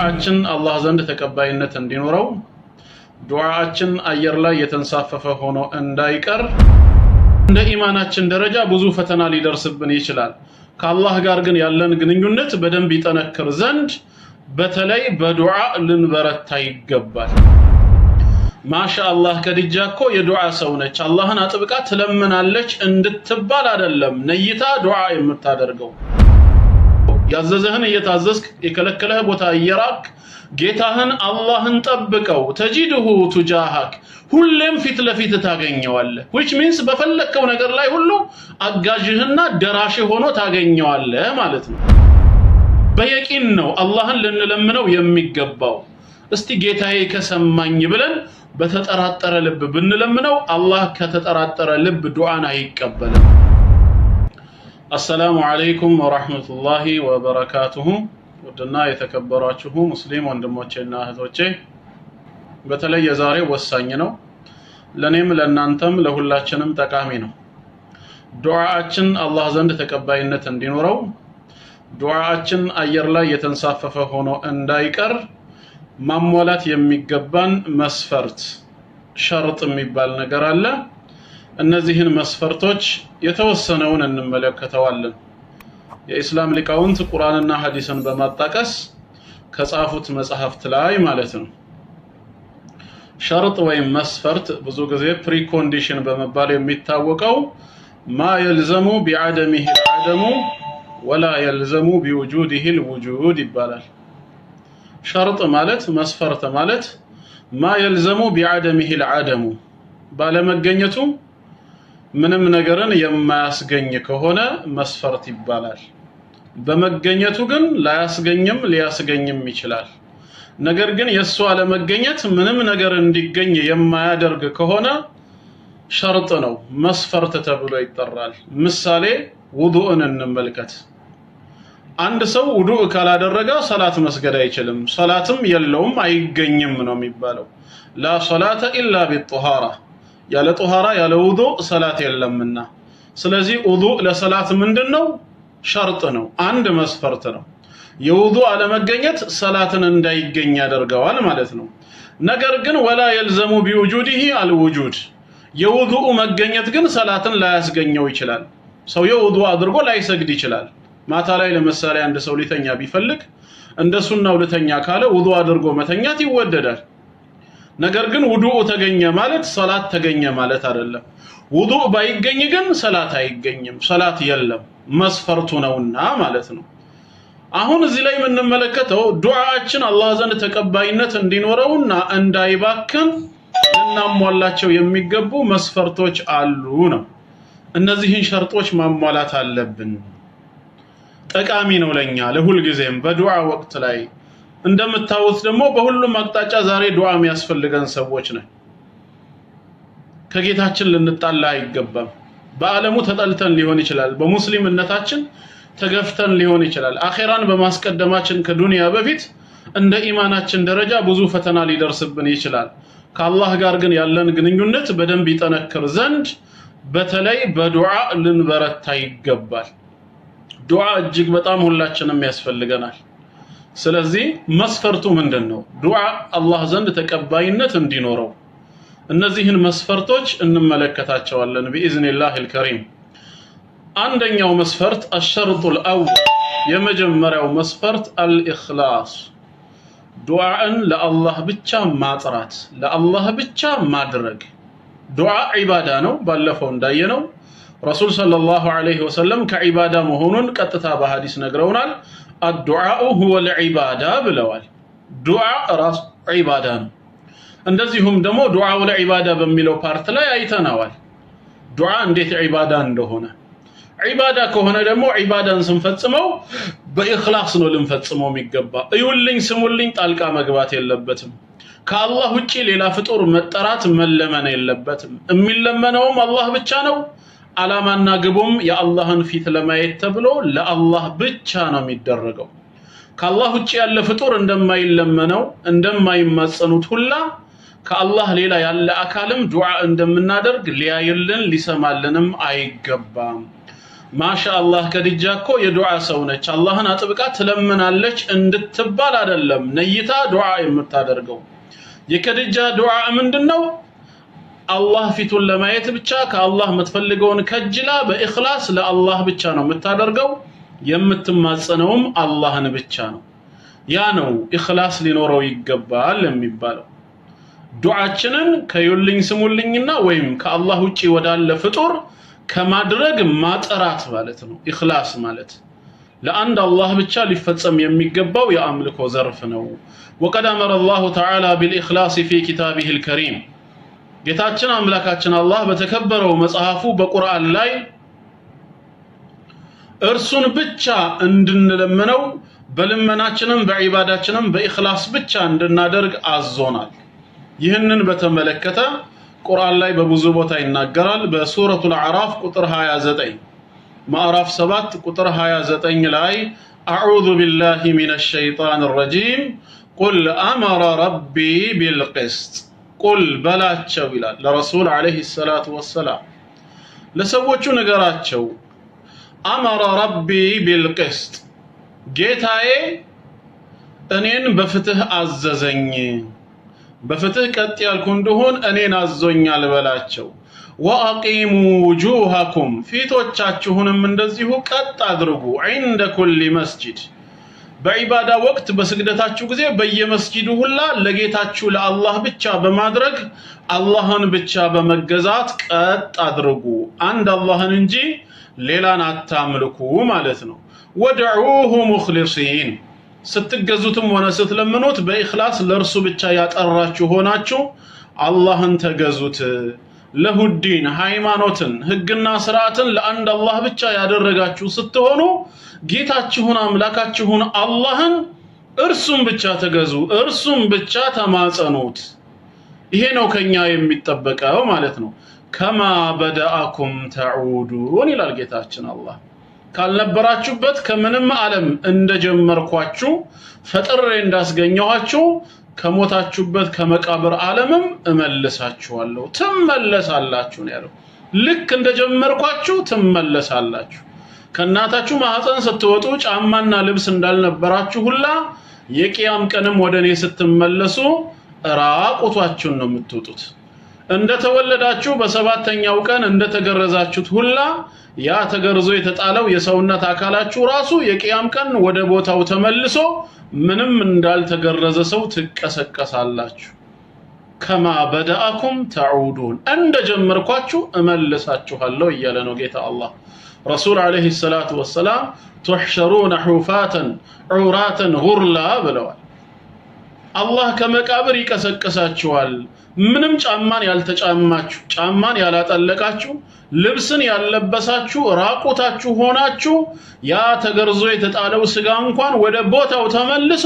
ዱዓችን አላህ ዘንድ ተቀባይነት እንዲኖረው ዱዓችን አየር ላይ የተንሳፈፈ ሆኖ እንዳይቀር እንደ ኢማናችን ደረጃ ብዙ ፈተና ሊደርስብን ይችላል። ከአላህ ጋር ግን ያለን ግንኙነት በደንብ ይጠነክር ዘንድ በተለይ በዱዓ ልንበረታ ይገባል። ማሻአላህ ከዲጃ እኮ የዱዓ ሰው ነች፣ አላህን አጥብቃ ትለምናለች እንድትባል አይደለም ነይታ ዱዓ የምታደርገው። ያዘዘህን እየታዘዝክ የከለከለህ ቦታ እየራቅ ጌታህን አላህን ጠብቀው ተጂድሁ ቱጃሃክ ሁሌም ፊት ለፊት ታገኘዋለህ። which means በፈለከው ነገር ላይ ሁሉ አጋዥህና ደራሽ ሆኖ ታገኘዋለህ ማለት ነው። በየቂን ነው አላህን ልንለምነው የሚገባው። እስቲ ጌታዬ ከሰማኝ ብለን በተጠራጠረ ልብ ብንለምነው አላህ ከተጠራጠረ ልብ ዱዓን አይቀበልም። السلام عليكم ورحمة الله وبركاته ودنا የተከበራችሁ ሙስሊም ወንድሞቼና እህቶቼ በተለይ የዛሬ ወሳኝ ነው ለኔም ለናንተም ለሁላችንም ጠቃሚ ነው። ዱዓችን አላህ ዘንድ ተቀባይነት እንዲኖረው ዱዓችን አየር ላይ የተንሳፈፈ ሆኖ እንዳይቀር ማሟላት የሚገባን መስፈርት ሸርጥ የሚባል ነገር አለ። እነዚህን መስፈርቶች የተወሰነውን እንመለከተዋለን። የኢስላም ሊቃውንት ቁርአንና ሐዲስን በማጣቀስ ከጻፉት መጽሐፍት ላይ ማለት ነው። ሸርጥ ወይም መስፈርት ብዙ ጊዜ ፕሪኮንዲሽን በመባል የሚታወቀው ማ يلزم بعدمه العدم ولا يلزم بوجوده الوجود ይባላል። ሸርጥ ማለት መስፈርት ማለት ማ يلزم بعدمه العدم ባለመገኘቱ ምንም ነገርን የማያስገኝ ከሆነ መስፈርት ይባላል። በመገኘቱ ግን ላያስገኝም ሊያስገኝም ይችላል። ነገር ግን የሱ አለመገኘት ምንም ነገር እንዲገኝ የማያደርግ ከሆነ ሸርጥ ነው፣ መስፈርት ተብሎ ይጠራል። ምሳሌ ውዱእን እንመልከት። አንድ ሰው ውዱእ ካላደረገ ሰላት መስገድ አይችልም፣ ሰላትም የለውም አይገኝም ነው የሚባለው። ላ ሶላተ ኢላ ቢጧሃራ ያለ ጧሃራ ያለ ውዱእ ሰላት የለምና። ስለዚህ ውዱእ ለሰላት ምንድነው? ሸርጥ ነው፣ አንድ መስፈርት ነው። የውዱእ አለመገኘት ሰላትን እንዳይገኝ ያደርገዋል ማለት ነው። ነገር ግን ወላ يلزم بوجوده الوجود የውዱእ መገኘት ግን ሰላትን ላያስገኘው ይችላል። ሰው የውዱእ አድርጎ ላይሰግድ ይችላል። ማታ ላይ ለምሳሌ አንድ ሰው ሊተኛ ቢፈልግ እንደ ሱናው ልተኛ ካለ ውዱእ አድርጎ መተኛት ይወደዳል። ነገር ግን ውዱእ ተገኘ ማለት ሰላት ተገኘ ማለት አይደለም። ውዱእ ባይገኝ ግን ሰላት አይገኝም፣ ሰላት የለም፣ መስፈርቱ ነውና ማለት ነው። አሁን እዚህ ላይ የምንመለከተው ዱዓችን አላህ ዘንድ ተቀባይነት እንዲኖረውና እንዳይባክን ልናሟላቸው የሚገቡ መስፈርቶች አሉ ነው። እነዚህን ሸርጦች ማሟላት አለብን። ጠቃሚ ነው ለኛ ለሁል ጊዜም በዱዓ ወቅት ላይ እንደምታውቁት ደግሞ በሁሉም አቅጣጫ ዛሬ ዱዓ የሚያስፈልገን ሰዎች ነን። ከጌታችን ልንጣላ አይገባም። በአለሙ ተጠልተን ሊሆን ይችላል፣ በሙስሊምነታችን ተገፍተን ሊሆን ይችላል። አኺራን በማስቀደማችን ከዱንያ በፊት እንደ ኢማናችን ደረጃ ብዙ ፈተና ሊደርስብን ይችላል። ከአላህ ጋር ግን ያለን ግንኙነት በደንብ ይጠነክር ዘንድ በተለይ በዱዓ ልንበረታ ይገባል። ዱዓ እጅግ በጣም ሁላችንም ያስፈልገናል። ስለዚህ መስፈርቱ ምንድነው? ዱዓ አላህ ዘንድ ተቀባይነት እንዲኖረው እነዚህን መስፈርቶች እንመለከታቸዋለን بإذنላህ الكريم። አንደኛው መስፈርት الشرط الأول የመጀመሪያው መስፈርት الإخلاص ዱዓን ለአላህ ብቻ ማጥራት፣ ለአላህ ብቻ ማድረግ። ዱዓ ዒባዳ ነው። ባለፈው እንዳየነው ረሱል ሰለላሁ ዐለይሂ ወሰለም ከዒባዳ መሆኑን ቀጥታ በሐዲስ ነግረውናል። الدعاء هو العبادة ብለዋል። ዱዓ ራስ ዒባዳ ነው። እንደዚሁም ደግሞ ዱዓው ለዒባዳ በሚለው ፓርት ላይ አይተናዋል ዱዓ እንዴት ዒባዳ እንደሆነ። ዒባዳ ከሆነ ደግሞ ዒባዳን ስንፈጽመው በኢኽላስ ነው ልንፈጽመው የሚገባ። እዩልኝ ስሙልኝ ጣልቃ መግባት የለበትም። ከአላህ ውጪ ሌላ ፍጡር መጠራት መለመን የለበትም። የሚለመነውም አላህ ብቻ ነው። አላማና ግቡም የአላህን ፊት ለማየት ተብሎ ለአላህ ብቻ ነው የሚደረገው። ከአላህ ውጪ ያለ ፍጡር እንደማይለመነው እንደማይማጸኑት ሁላ ከአላህ ሌላ ያለ አካልም ዱዓ እንደምናደርግ ሊያይልን ሊሰማልንም አይገባም። ማሻአላህ ከዲጃ እኮ የዱዓ ሰው ነች አላህን አጥብቃ ትለምናለች እንድትባል አይደለም ነይታ ዱዓ የምታደርገው የከዲጃ ዱዓ ምንድነው አላህ ፊቱን ለማየት ብቻ ከአላህ የምትፈልገውን ከጅላ በእኽላስ ለአላህ ብቻ ነው የምታደርገው የምትማጸነውም አላህን ብቻ ነው ያ ነው ኢኽላስ ሊኖረው ይገባል የሚባለው ዱዓችንን ከዩልኝ ስሙልኝና ወይም ከአላህ ውጪ ወዳለ ፍጡር ከማድረግ ማጠራት ማለት ነው ኢኽላስ ማለት ለአንድ አላህ ብቻ ሊፈጸም የሚገባው የአምልኮ ዘርፍ ነው وقد امر الله تعالى بالاخلاص في كتابه الكريم ጌታችን አምላካችን አላህ በተከበረው መጽሐፉ በቁርአን ላይ እርሱን ብቻ እንድንለምነው በልመናችንም በዒባዳችንም በኢኽላስ ብቻ እንድናደርግ አዞናል ይህንን በተመለከተ ቁርአን ላይ በብዙ ቦታ ይናገራል በሱረቱል አዕራፍ ቁጥር 29 ማዕራፍ 7 ቁጥር 29 ላይ አዑዙ ቢላሂ ሚነሽ ሸይጣኒር ረጂም ቁል አመረ ረቢ ቢልቅስጥ ቁል በላቸው ይላል ለረሱል አለይሂ ሰላቱ ወሰላም ለሰዎቹ ነገራቸው አመረ ረቢ ቢልቅስጥ ጌታዬ እኔን በፍትህ አዘዘኝ በፍትህ ቀጥ ያልኩ እንደሆን እኔን አዞኛል በላቸው ወአቂሙ ውጁሃኩም ፊቶቻችሁንም እንደዚሁ ቀጥ አድርጉ عند كل مسجد በዒባዳ ወቅት በስግደታችሁ ጊዜ በየመስጂዱ ሁላ ለጌታችሁ ለአላህ ብቻ በማድረግ አላህን ብቻ በመገዛት ቀጥ አድርጉ አንድ አላህን እንጂ ሌላን አታምልኩ ማለት ነው ወድዑሁ ሙኽሊሲን ስትገዙትም ሆነ ስትለምኑት በኢኽላስ ለርሱ ብቻ ያጠራችሁ ሆናችሁ አላህን ተገዙት ለሁዲን ሃይማኖትን ህግና ስርዓትን ለአንድ አላህ ብቻ ያደረጋችሁ ስትሆኑ ጌታችሁን አምላካችሁን አላህን እርሱን ብቻ ተገዙ እርሱን ብቻ ተማጸኑት ይሄ ነው ከኛ የሚጠበቀው ማለት ነው ከማ በዳአኩም ተዑዱን ይላል ጌታችን አላህ ካልነበራችሁበት ከምንም ዓለም እንደጀመርኳችሁ ፈጥሬ እንዳስገኘኋችሁ ከሞታችሁበት ከመቃብር ዓለምም እመልሳችኋለሁ ትመለሳላችሁ ነው ያለው ልክ እንደጀመርኳችሁ ትመለሳላችሁ ከናታችሁ ማህፀን ስትወጡ ጫማና ልብስ እንዳልነበራችሁ ሁላ የቂያም ቀንም ወደኔ ስትመለሱ ራቁታችሁን ነው የምትወጡት እንደተወለዳችሁ በሰባተኛው ቀን እንደተገረዛችሁት ሁላ ያ ተገርዞ የተጣለው የሰውነት አካላችሁ ራሱ የቂያም ቀን ወደ ቦታው ተመልሶ ምንም እንዳልተገረዘ ሰው ትቀሰቀሳላችሁ ከማ በዳአኩም ተዑዱን እንደጀመርኳችሁ እመልሳችኋለሁ እያለ ነው ጌታ አላህ ረሱል አለይሂ ሰላቱ ወሰላም تحشرون حفاة عراة غرلا ብለዋል አላህ ከመቃብር ይቀሰቅሳችኋል ምንም ጫማን ያልተጫማችሁ ጫማን ያላጠለቃችሁ ልብስን ያለበሳችሁ ራቁታችሁ ሆናችሁ ያ ተገርዞ የተጣለው ስጋ እንኳን ወደ ቦታው ተመልሶ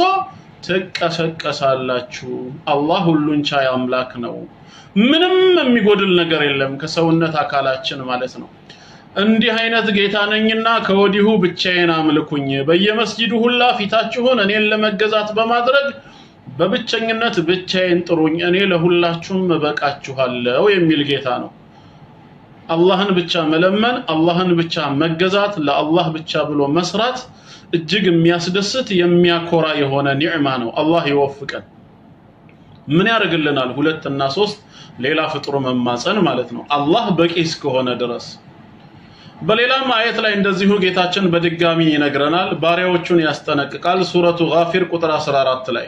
ትቀሰቀሳላችሁ አላህ ሁሉን ቻይ አምላክ ነው ምንም የሚጎድል ነገር የለም ከሰውነት አካላችን ማለት ነው እንዲህ አይነት ጌታ ነኝና ከወዲሁ ብቻዬን አምልኩኝ በየመስጂዱ ሁላ ፊታችሁን እኔን ለመገዛት በማድረግ በብቸኝነት ብቻዬን ጥሩኝ እኔ ለሁላችሁም በቃችኋለሁ የሚል ጌታ ነው አላህን ብቻ መለመን አላህን ብቻ መገዛት ለአላህ ብቻ ብሎ መስራት እጅግ የሚያስደስት የሚያኮራ የሆነ ኒዕማ ነው አላህ ይወፍቀን ምን ያደርግልናል ሁለት እና ሶስት ሌላ ፍጡር መማፀን ማለት ነው አላህ በቂ እስከሆነ ድረስ በሌላም አየት ላይ እንደዚሁ ጌታችን በድጋሚ ይነግረናል ባሪያዎቹን ያስጠነቅቃል ሱረቱ ጋፊር ቁጥር 14 ላይ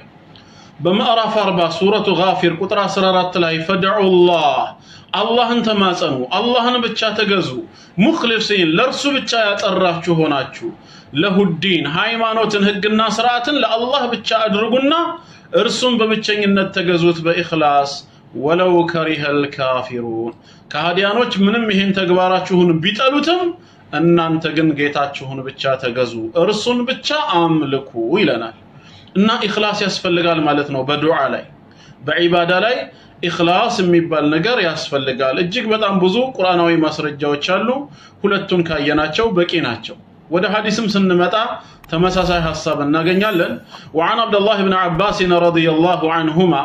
በማዕራፍ 40 ሱረቱ ጋፊር ቁጥር 14 ላይ ፈድዑላህ አላህን ተማጸኑ አላህን ብቻ ተገዙ ሙኽሊሲን ለርሱ ብቻ ያጠራችሁ ሆናችሁ ለሁዲን ሃይማኖትን ህግና ስርዓትን ለአላህ ብቻ አድርጉና እርሱን በብቸኝነት ተገዙት በኢኽላስ ወለው ከሪሀል ካፊሩን ከሃዲያኖች ምንም ይሄን ተግባራችሁን ቢጠሉትም እናንተ ግን ጌታችሁን ብቻ ተገዙ እርሱን ብቻ አምልኩ ይለናል እና ኢኽላስ ያስፈልጋል ማለት ነው በዱዓ ላይ በዒባዳ ላይ ኢኽላስ የሚባል ነገር ያስፈልጋል እጅግ በጣም ብዙ ቁርአናዊ ማስረጃዎች አሉ ሁለቱን ካየናቸው በቂ ናቸው ወደ ሐዲስም ስንመጣ ተመሳሳይ ሐሳብ እናገኛለን وعن عبد الله بن عباس رضي الله عنهما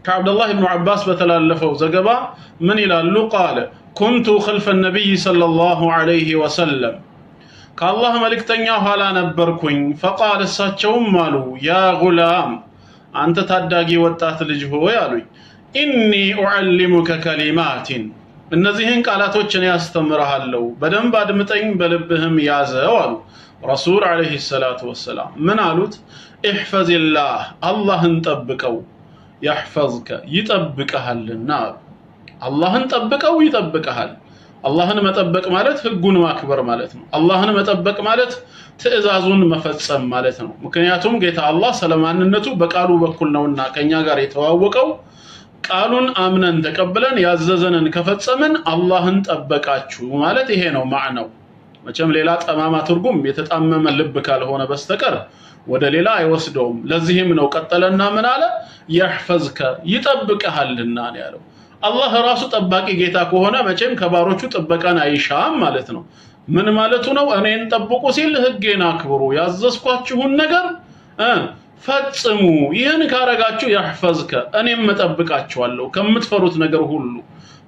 كعبد الله بن عباس بتلالفوا زغبا من يلالو قال كنت خلف النبي صلى الله عليه وسلم ከአላህ መልእክተኛ ኋላ ነበርኩኝ فقال እሳቸውም አሉ ያ ጉላም አንተ ታዳጊ ወጣት ልጅ ሆይ አሉኝ ኢኒ ኡዓልሙከ ከሊማቲን እነዚህን ቃላቶች እኔ ያስተምርሃለሁ በደንብ አድምጠኝ በልብህም ያዘው አሉ ረሱል አለይሂ ሰላቱ ወሰላም ምን አሉት احفظillah አላህን ጠብቀው يحفظك ይጠብቀሃልና አላህን ጠብቀው ይጠብቀሃል አላህን መጠበቅ ማለት ህጉን ማክበር ማለት ነው አላህን መጠበቅ ማለት ትእዛዙን መፈጸም ማለት ነው ምክንያቱም ጌታ አላህ ስለማንነቱ በቃሉ በኩል ነውና ከኛ ጋር የተዋወቀው ቃሉን አምነን ተቀብለን ያዘዘንን ከፈጸምን አላህን ጠበቃችሁ ማለት ይሄ ነው ማዕናው መቼም ሌላ ጠማማ ትርጉም የተጣመመ ልብ ካልሆነ በስተቀር ወደ ሌላ አይወስደውም ለዚህም ነው ቀጠለና ምን አለ يحفظك ይጠብቀሃልና ያለው አላህ ራሱ ጠባቂ ጌታ ከሆነ መቼም ከባሮቹ ጥበቃን አይሻም ማለት ነው ምን ማለቱ ነው እኔን ጠብቁ ሲል ህጌን አክብሩ ያዘዝኳችሁን ነገር ፈጽሙ ይሄን ካረጋችሁ يحفظك እኔም መጠብቃችኋለሁ ከምትፈሩት ነገር ሁሉ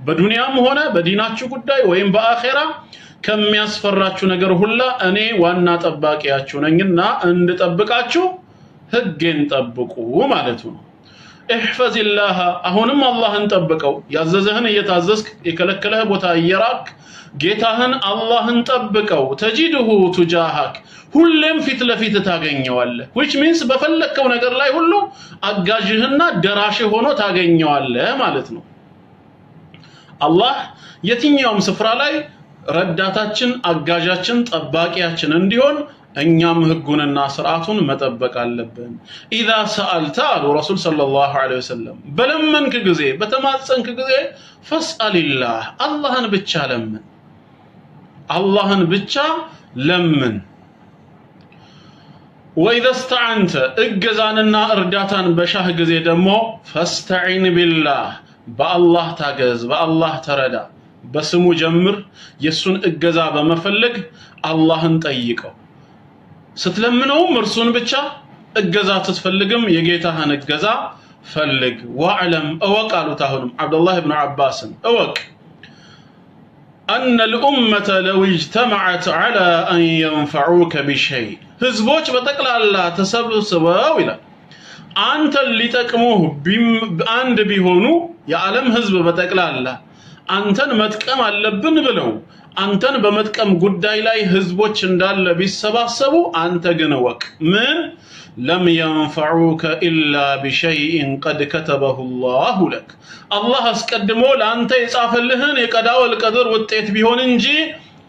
በዱንያም ሆነ በዲናችሁ ጉዳይ ወይም በአኺራ ከሚያስፈራችሁ ነገር ሁሉ እኔ ዋና ጠባቂያችሁ ነኝና እንድጠብቃችሁ ህጌን ጠብቁ ማለቱ ነው احفظillah አሁንም አላህን ጠብቀው ያዘዘህን እየታዘዝክ የከለከለህ ቦታ እየራቅ ጌታህን አላህን ጠብቀው ተጂዱሁ ቱጃሃክ ሁሌም ፊት ለፊት ታገኘዋለህ which means በፈለከው ነገር ላይ ሁሉ አጋዥህና ደራሽ ሆኖ ታገኘዋለህ ማለት ነው አላህ የትኛውም ስፍራ ላይ ረዳታችን አጋዣችን ጠባቂያችን እንዲሆን እኛም ህጉንና ስርዓቱን መጠበቅ አለብን ኢዛ ሰአልታ አሉ ረሱል ሰለላሁ ዐለይሂ ወሰለም በለመንክ ጊዜ በተማጸንክ ጊዜ ፈስአልላህ አላህን ብቻ ለምን አላህን ብቻ ለምን ወኢዛ استعنت እገዛንና እርዳታን በሻህ ጊዜ ደግሞ ፈስተዒን ቢላህ በአላህ ታገዝ በአላህ ተረዳ በስሙ ጀምር የሱን እገዛ በመፈለግ አላህን ጠይቀው ስትለምነውም እርሱን ብቻ እገዛ ትፈልግም የጌታህን እገዛ ፈልግ ወአለም እወቃሉት አሁንም አብዱላህ ኢብኑ አባስ እወቅ أن الأمة لو اجتمعت على أن ينفعوك بشيء ህዝቦች በጠቅላላ ተሰብስበው ይላል አንተ ሊጠቅሙህ አንድ ቢሆኑ የዓለም ህዝብ በጠቅላላ አንተን መጥቀም አለብን ብለው አንተን በመጥቀም ጉዳይ ላይ ህዝቦች እንዳለ ቢሰባሰቡ አንተ ግን ወቅ ምን ለም ينفعوك إلا بشيء قد كتبه الله لك الله አስቀድሞ ላንተ የጻፈልህን የቀዳው القدر ውጤት ቢሆን እንጂ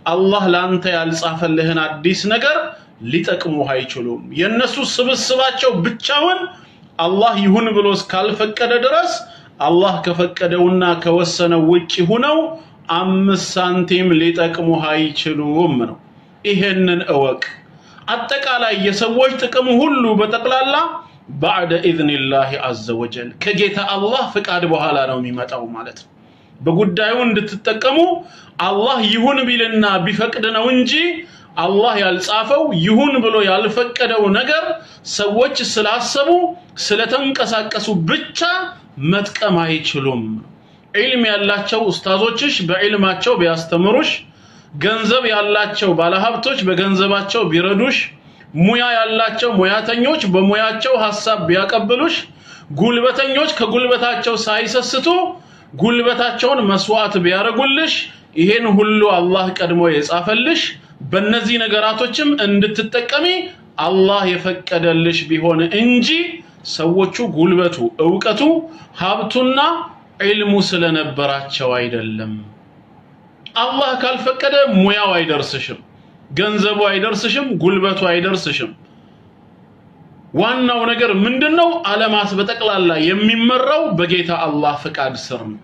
አላህ ላንተ ያልጻፈልህን አዲስ ነገር ሊጠቅሙህ አይችሉም የነሱ ስብስባቸው ብቻውን አላህ ይሁን ብሎ እስካልፈቀደ ድረስ አላህ ከፈቀደውና ከወሰነው ውጪ ሆነው 5 ሳንቲም ሊጠቅሙህ አይችሉም ነው ይሄንን እወቅ አጠቃላይ የሰዎች ጥቅም ሁሉ በተቀላላ بعد اذن الله عز وجل ከጌታ አላህ ፍቃድ በኋላ ነው የሚመጣው ማለት ነው በጉዳዩ እንድትጠቀሙ አላህ ይሁን ቢልና ቢፈቅድ ነው እንጂ አላህ ያልጻፈው ይሁን ብሎ ያልፈቀደው ነገር ሰዎች ስላሰቡ ስለተንቀሳቀሱ ብቻ መጥቀም አይችሉም ዒልም ያላቸው ኡስታዞችሽ በዒልማቸው ቢያስተምሩሽ ገንዘብ ያላቸው ባለሀብቶች በገንዘባቸው ቢረዱሽ ሙያ ያላቸው ሙያተኞች በሙያቸው ሐሳብ ቢያቀብሉሽ ጉልበተኞች ከጉልበታቸው ሳይሰስቱ ጉልበታቸውን መስዋዕት ቢያረጉልሽ ይሄን ሁሉ አላህ ቀድሞ የጻፈልሽ በእነዚህ ነገራቶችም እንድትጠቀሚ አላህ የፈቀደልሽ ቢሆን እንጂ ሰዎቹ ጉልበቱ ዕውቀቱ ሀብቱና ዒልሙ ስለነበራቸው አይደለም አላህ ካልፈቀደ ሙያው አይደርስሽም ገንዘቡ አይደርስሽም ጉልበቱ አይደርስሽም ዋናው ነገር ምንድነው ዓለማት በጠቅላላ የሚመራው በጌታ አላህ ፍቃድ ስር ነው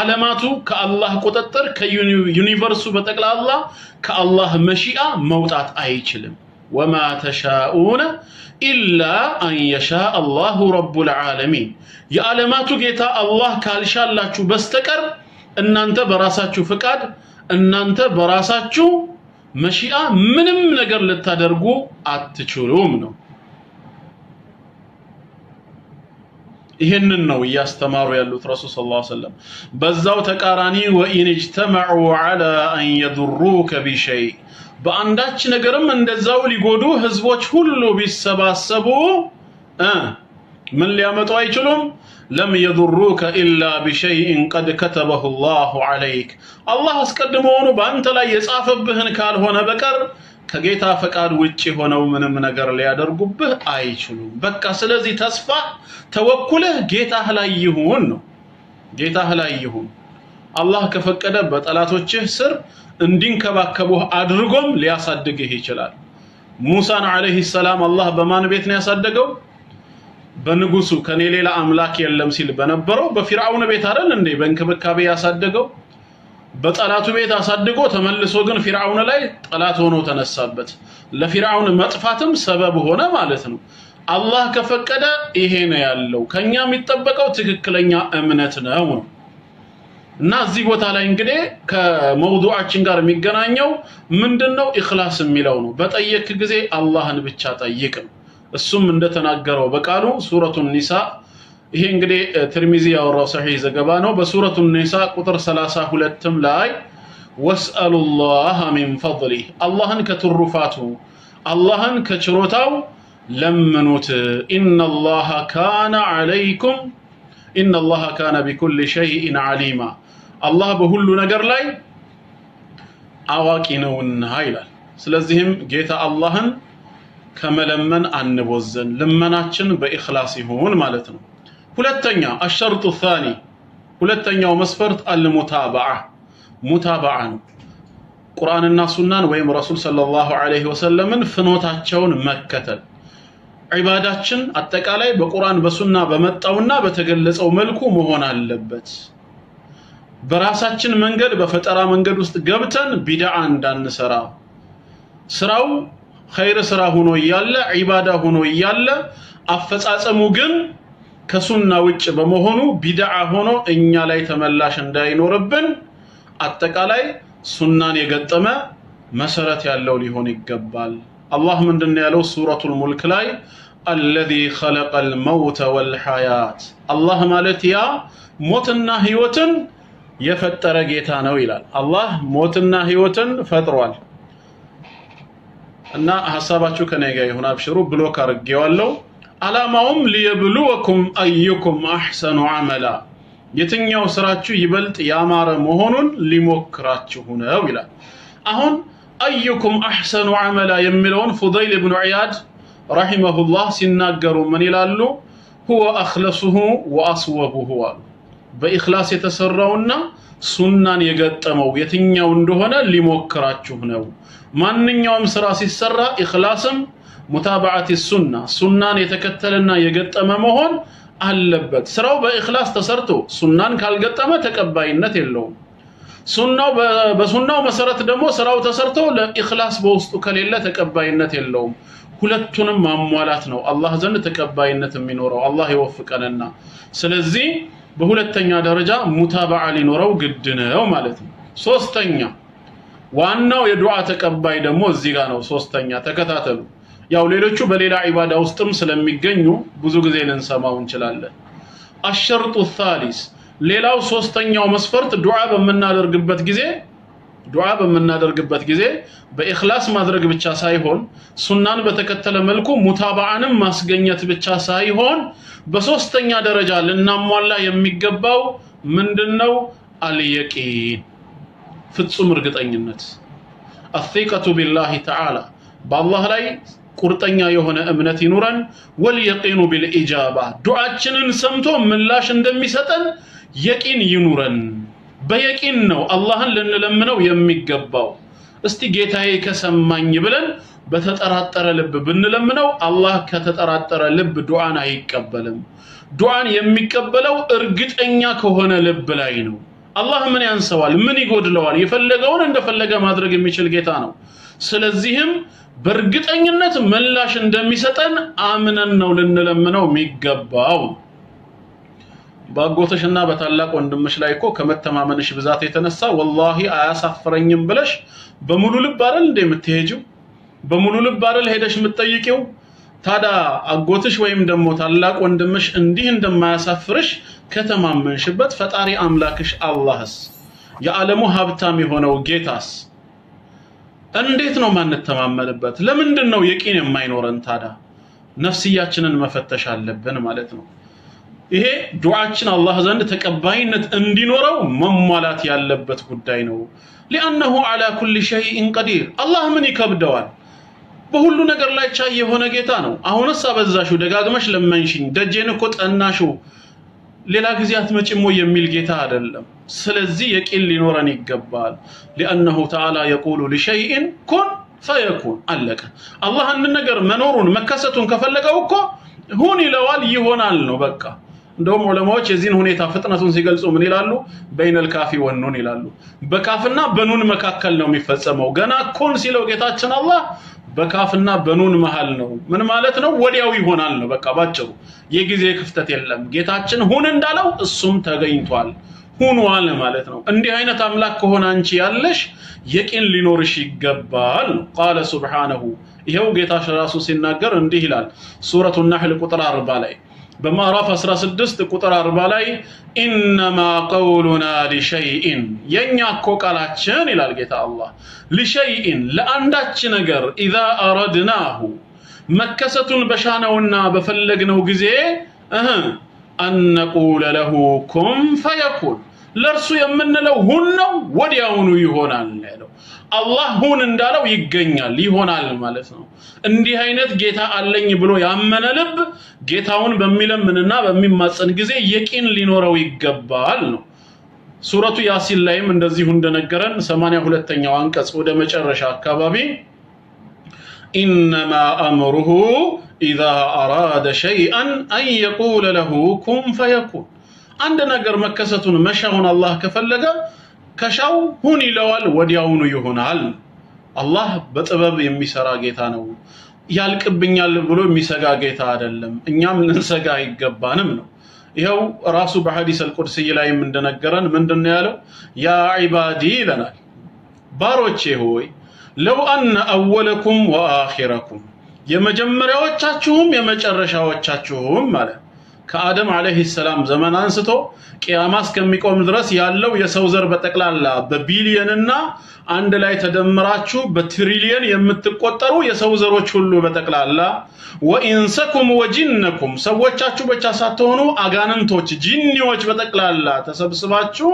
ዓለማቱ ከአላህ ቁጥጥር ከዩኒቨርሱ በጠቅላላ ከአላህ መሺአ መውጣት አይችልም وما تشاءون إلا أن يشاء الله رب العالمين يا ዓለማቱ ጌታ አላህ ካልሻላችሁ በስተቀር እናንተ በራሳችሁ ፍቃድ እናንተ በራሳችሁ መሺአ ምንም ነገር ልታደርጉ አትችሉም ነው ይሄንን ነው ያስተማሩ ያሉት ረሱል ሰለላሁ ዐለይሂ ወሰለም በዛው ተቃራኒ ወኢን اجتمعوا على ان يضروك بشيء በአንዳች ነገርም እንደዛው ሊጎዱ ህዝቦች ሁሉ ቢሰባሰቡ ምን ሊያመጡ አይችሉም ለም يضروك الا بشيء قد كتبه الله عليك الله አስቀድሞውኑ ባንተ ላይ የጻፈብህን ካልሆነ በቀር ከጌታ ፈቃድ ውጪ ሆነው ምንም ነገር ሊያደርጉብህ አይችሉም በቃ ስለዚህ ተስፋ ተወኩልህ ጌታህ ላይ ይሁን ነው ጌታህ ላይ ይሁን አላህ ከፈቀደ በጠላቶችህ ስር እንዲንከባከቡህ አድርጎም ሊያሳድግህ ይችላል ሙሳን አለይሂ ሰላም አላህ በማን ቤት ነው ያሳደገው በንጉሱ ከኔ ሌላ አምላክ የለም ሲል በነበረው በፊርዓውን ቤት አይደል እንዴ በእንክብካቤ ያሳደገው በጠላቱ ቤት አሳድጎ ተመልሶ ግን ፊርዓውን ላይ ጠላት ሆኖ ተነሳበት ለፊርዓውን መጥፋትም ሰበብ ሆነ ማለት ነው አላህ ከፈቀደ ይሄ ነው ያለው ከኛ የሚጠበቀው ትክክለኛ እምነት ነው እና እዚህ ቦታ ላይ እንግዲህ ከመውዱዓችን ጋር የሚገናኘው ምንድነው ኢኽላስ የሚለው ነው በጠየቅ ጊዜ አላህን ብቻ ጠይቅ እሱም እንደተናገረው በቃሉ ሱረቱ ኒሳ ይሄ እንግዲህ ትርሚዚ ያወራው ሰሂህ ዘገባ ነው በሱረቱ ኒሳ ቁጥር 32 ላይ ወስአሉላህ ሚን ፈድሊ አላህን ከትሩፋቱ አላህን ከችሮታው ለምኑት ኢነላህ ካነ ዐለይኩም ኢነላህ ካነ ቢኩሊ ሸይኢን ዐሊማ አላህ በሁሉ ነገር ላይ አዋቂ ነውና ይላል ስለዚህም ጌታ አላህን ከመለመን አንቦዘን ልመናችን በኢኽላስ ይሁን ማለት ነው ሁለተኛ الشرط الثاني ሁለተኛው መስፈርት አልሙታባዓ ሙታባዓ ነው ቁርአንና ሱናን ወይም ረሱል ሰለላሁ ዐለይሂ ወሰለምን ፍኖታቸውን መከተል ዒባዳችን አጠቃላይ በቁርአን በሱና በመጣውና በተገለጸው መልኩ መሆን አለበት በራሳችን መንገድ በፈጠራ መንገድ ውስጥ ገብተን ቢድዓ እንዳንሰራ ስራው ኸይር ስራ ሆኖ ይያለ ዒባዳ ሆኖ ይያለ አፈጻጸሙ ግን ከሱና ውጭ በመሆኑ ቢድዓ ሆኖ እኛ ላይ ተመላሽ እንዳይኖርብን አጠቃላይ ሱናን የገጠመ መሰረት ያለው ሊሆን ይገባል አላህ ምንድነው ያለው ሱረቱል ሙልክ ላይ الذي خلق الموت والحياة الله ማለት ያ ሞትና ህይወትን የፈጠረ ጌታ ነው ይላል አላህ ሞትና ህይወትን ፈጥሯል እና ሐሳባችሁ ከኔ ጋር ይሁን አብሽሩ ብሎክ አርጌዋለሁ አላማውም ሊየብሉወኩም አዩኩም አህሰኑ አመላ የትኛው ስራችሁ ይበልጥ ያማረ መሆኑን ሊሞክራችሁ ነው ይላል አሁን አዩኩም አህሰኑ አመላ የሚለውን ፉዳይል ኢብኑ ዒያድ ረሂመሁላህ ሲናገሩ ምን ይላሉ هو اخلصه واصوبه በኢኽላስ የተሰራውና ሱናን የገጠመው የትኛው እንደሆነ ሊሞክራችሁ ነው ማንኛውም ስራ ሲሰራ ኢኽላስም ሙታባዓት ሱና ሱናን የተከተለና የገጠመ መሆን አለበት ስራው በኢኽላስ ተሰርቶ ሱናን ካልገጠመ ተቀባይነት የለውም ሱናው በሱናው መሰረት ደግሞ ስራው ተሰርቶ ለኢኽላስ በውስጡ ከሌለ ተቀባይነት የለውም ሁለቱንም ማሟላት ነው አላህ ዘንድ ተቀባይነት የሚኖረው አላህ ይወፍቀንና ስለዚህ በሁለተኛ ደረጃ ሙታባዓ ሊኖረው ግድ ነው ማለት ነው ሶስተኛ ዋናው የዱዓ ተቀባይ ደግሞ እዚህ ጋር ነው ሶስተኛ ተከታተሉ ያው ሌሎቹ በሌላ ዒባዳ ውስጥም ስለሚገኙ ብዙ ጊዜ ልንሰማው እንችላለን الشرط الثالث ሌላው ሶስተኛው መስፈርት ዱዓ በመናደርግበት ጊዜ በኢኽላስ ማድረግ ብቻ ሳይሆን ሱናን በተከተለ መልኩ ሙታባዓንም ማስገኘት ብቻ ሳይሆን በሶስተኛ ደረጃ ልናሟላ የሚገባው ምንድነው አልየቂን ፍጹም እርግጠኝነት الثقة بالله تعالى بالله ላይ ቁርጠኛ የሆነ እምነት ይኑረን ወልየቂኑ ቢልኢጃባ ዱዓችንን ሰምቶ ምላሽ እንደሚሰጠን የቂን ይኑረን በየቂን ነው አላህን ልንለምነው የሚገባው እስቲ ጌታዬ ከሰማኝ ብለን በተጠራጠረ ልብ ብንለምነው አላህ ከተጠራጠረ ልብ ዱዓን አይቀበልም ዱዓን የሚቀበለው እርግጠኛ ከሆነ ልብ ላይ ነው አላህ ምን ያንሰዋል ምን ይጎድለዋል የፈለገውን እንደፈለገ ማድረግ የሚችል ጌታ ነው ስለዚህም በእርግጠኝነት ምላሽ እንደሚሰጠን አምነን ነው ልንለምነው የሚገባው ባጎተሽና በታላቅ ወንድምሽ ላይ እኮ ከመተማመንሽ ብዛት የተነሳ ወላሂ አያሳፍረኝም ብለሽ በሙሉ ልብ አይደል እንደምትሄጂው በሙሉ ልብ አይደል ሄደሽ የምትጠይቂው ታዳ አጎትሽ ወይም ደግሞ ታላቅ ወንድምሽ እንዲህ እንደማያሳፍርሽ ከተማመንሽበት ፈጣሪ አምላክሽ አላህስ የዓለሙ ሀብታም የሆነው ጌታስ እንዴት ነው ማንተማመንበት? ለምንድነው የቂን የማይኖረን? ታዳ ነፍስያችንን መፈተሽ አለብን ማለት ነው። ይሄ ዱዓችን አላህ ዘንድ ተቀባይነት እንዲኖረው መሟላት ያለበት ጉዳይ ነው። لانه على كل شيء قدير አላህ ምን ይከብደዋል? በሁሉ ነገር ላይ ቻይ የሆነ ጌታ ነው። አሁንስ አበዛሹ ደጋግመሽ ለመንሽኝ ደጄን እኮ ጠናሹ ሌላ ጊዜ አትመጪም የሚል ጌታ አይደለም። ስለዚህ የቂን ሊኖረን ይገባል። لانه تعالى يقول لشيء كن فيكون አለቀ። አላህ አንድ ነገር መኖሩን መከሰቱን ከፈለገው እኮ ሁን ይለዋል ይሆናል ነው በቃ። እንደውም ዑለማዎች የዚህን ሁኔታ ፍጥነቱን ሲገልጹ ምን ይላሉ? በይነል ካፊ ወኑን ይላሉ። በካፍና በኑን መካከል ነው የሚፈጸመው። ገና ኩን ሲለው ጌታችን አላህ በካፍና በኑን መሃል ነው። ምን ማለት ነው? ወዲያው ይሆናል ነው በቃ ባጭሩ። የጊዜ ክፍተት የለም። ጌታችን ሁን እንዳለው እሱም ተገኝቷል ሁኗል ማለት ነው። እንዲህ አይነት አምላክ ከሆነ አንቺ ያለሽ የቂን ሊኖርሽ ይገባል። ቃለ ሱብሃነሁ ይሄው ጌታሽ ራሱ ሲናገር እንዲህ ይላል ሱረቱ ነህል ቁጥር 40 ላይ በማዕራፍ 16 ቁጥር 40 ላይ ኢንማ ቀውሉና ሊሸይኢን የኛ እኮ ቃላችን ይላል ጌታ አላህ ሊሸይኢን ለአንዳች ነገር ኢዛ አረድናሁ መከሰቱን በሻነውና በፈለግነው ጊዜ አንነቁለ ለሁ ኩን ፈየኩን ለርሱ የምንለው ሁን ነው ወዲያውኑ ይሆናል ያለው። አላህ ሁን እንዳለው ይገኛል ይሆናል ማለት ነው። እንዲህ አይነት ጌታ አለኝ ብሎ ያመነ ልብ ጌታውን በሚለምንና በሚማጸን ጊዜ የቂን ሊኖረው ይገባል ነው። ሱረቱ ያሲን ላይም እንደዚሁ እንደነገረን 82ኛው አንቀጽ ወደ መጨረሻ አካባቢ ኢንማ አምሩሁ ኢዛ አራደ ሸይአን አን የቁለ ለሁ ኩን ፈየኩን አንድ ነገር መከሰቱን መሻውን አላህ ከፈለገ ከሻው ሁን ይለዋል ወዲያውኑ ይሆናል። አላህ በጥበብ የሚሰራ ጌታ ነው። ያልቅብኛል ብሎ የሚሰጋ ጌታ አይደለም። እኛም ልንሰጋ ይገባንም ነው። ይሄው ራሱ በሐዲስ አልቁድሲ ላይም እንደነገረን ምንድነው ያለው? ያ ዒባዲ ለናል ባሮቼ ሆይ ለው አነ አወለኩም ወአኺረኩም የመጀመሪያዎቻችሁም የመጨረሻዎቻችሁም ማለት ከአደም አለይሂ ሰላም ዘመን አንስቶ ቂያማ እስከሚቆም ድረስ ያለው የሰው ዘር በጠቅላላ በቢሊየንና አንድ ላይ ተደምራችሁ በትሪሊየን የምትቆጠሩ የሰው ዘሮች ሁሉ በጠቅላላ ወኢንሰኩም ወጂነኩም ሰዎቻችሁ ብቻ ሳትሆኑ አጋንንቶች ጂኒዎች በጠቅላላ ተሰብስባችሁ